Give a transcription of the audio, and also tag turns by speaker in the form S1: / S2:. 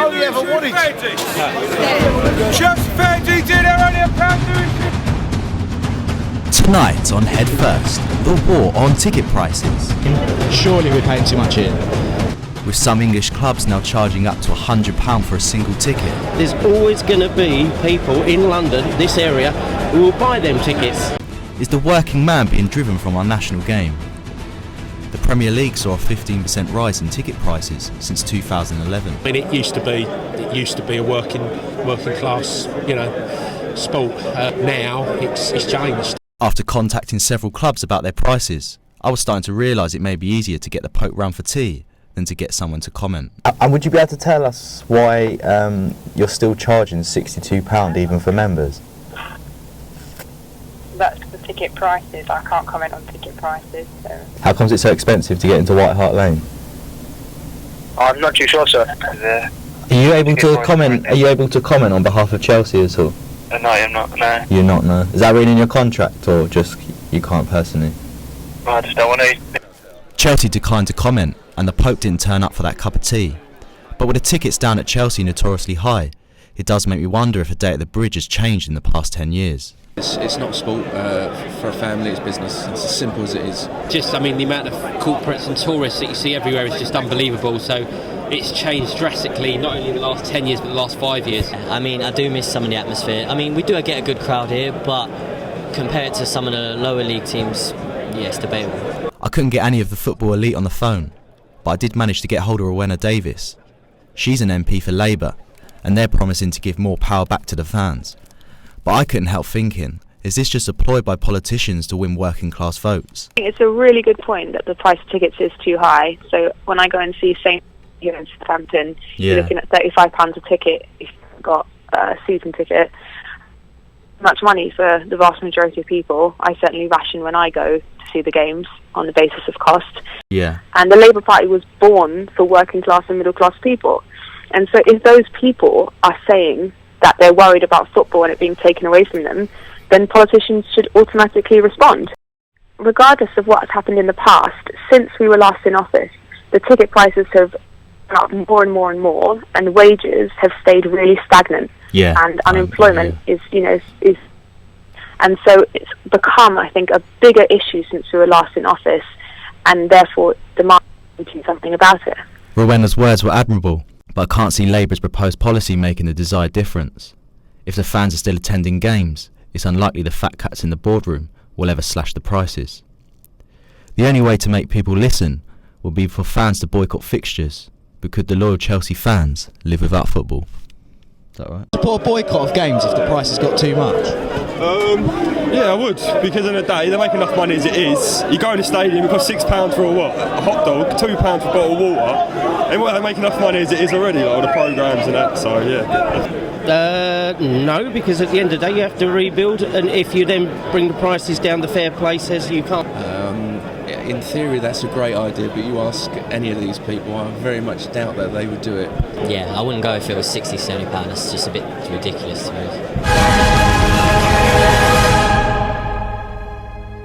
S1: Oh yeah, but what did
S2: Just Fergie did only £1.
S3: Tonight on Head First, the war on ticket prices.
S4: Surely we're paying too much here.
S3: With some English clubs now charging up to £100 for a single ticket.
S5: There's always going to be people in London, this area, who will buy them tickets.
S3: Is the working man being driven from our national game? The Premier League saw a 15% rise in ticket prices since 2011.
S6: I mean, it used to be a working class, sport. Now it's changed.
S3: After contacting several clubs about their prices, I was starting to realise it may be easier to get the Pope round for tea than to get someone to comment.
S7: And would you be able to tell us why you're still charging £62 even for members?
S8: That's the ticket prices. I can't comment on ticket prices. So.
S7: How comes it's so expensive to get into White Hart Lane?
S9: I'm not too sure, sir.
S7: Are you able to comment? Are you able to comment on behalf of Chelsea at all?
S9: No, I'm not. No.
S7: You're not. No. Is that really in your contract, or just you can't personally?
S9: I just don't want to.
S3: Chelsea declined to comment, and the Pope didn't turn up for that cup of tea. But with the tickets down at Chelsea notoriously high, it does make me wonder if a day at the Bridge has changed in the past 10 years.
S10: It's not sport for a family, it's business. It's as simple as it is.
S5: The amount of corporates and tourists that you see everywhere is just unbelievable. So it's changed drastically, not only in the last 10 years, but the last 5 years.
S11: I mean, I do miss some of the atmosphere. I mean, we do get a good crowd here, but compared to some of the lower league teams, yeah, it's debatable.
S3: I couldn't get any of the football elite on the phone, but I did manage to get hold of Rowenna Davis. She's an MP for Labour, and they're promising to give more power back to the fans. But I couldn't help thinking, is this just a ploy by politicians to win working class votes?
S8: I think it's a really good point that the price of tickets is too high. So when I go and see St here in Southampton, you're looking at £35 a ticket if you've got a season ticket. Much money for the vast majority of people. I certainly ration when I go to see the games on the basis of cost.
S3: Yeah.
S8: And the Labour Party was born for working class and middle class people. And so if those people are saying that they're worried about football and it being taken away from them, then politicians should automatically respond. Regardless of what has happened in the past, since we were last in office, the ticket prices have gone up more and more and more, and wages have stayed really stagnant.
S3: Yeah.
S8: And unemployment is, and so it's become, I think, a bigger issue since we were last in office, and therefore demanding something about it.
S3: Rowenna's words were admirable, but I can't see Labour's proposed policy making the desired difference. If the fans are still attending games, it's unlikely the fat cats in the boardroom will ever slash the prices. The only way to make people listen will be for fans to boycott fixtures, but could the loyal Chelsea fans live without football? Is that right?
S4: Support a boycott of games if the price has got too much?
S12: Yeah, I would, because in the day they make enough money as it is. You go in the stadium, it costs £6 for a hot dog, £2 for a bottle of water, and they make enough money as it is already, like all the programmes and that, so yeah.
S5: No, because at the end of the day you have to rebuild, and if you then bring the prices down, the fair play says you can't.
S10: In theory that's a great idea, but you ask any of these people, I very much doubt that they would do it.
S11: Yeah, I wouldn't go if it was £60, £70. That's just a bit ridiculous to me.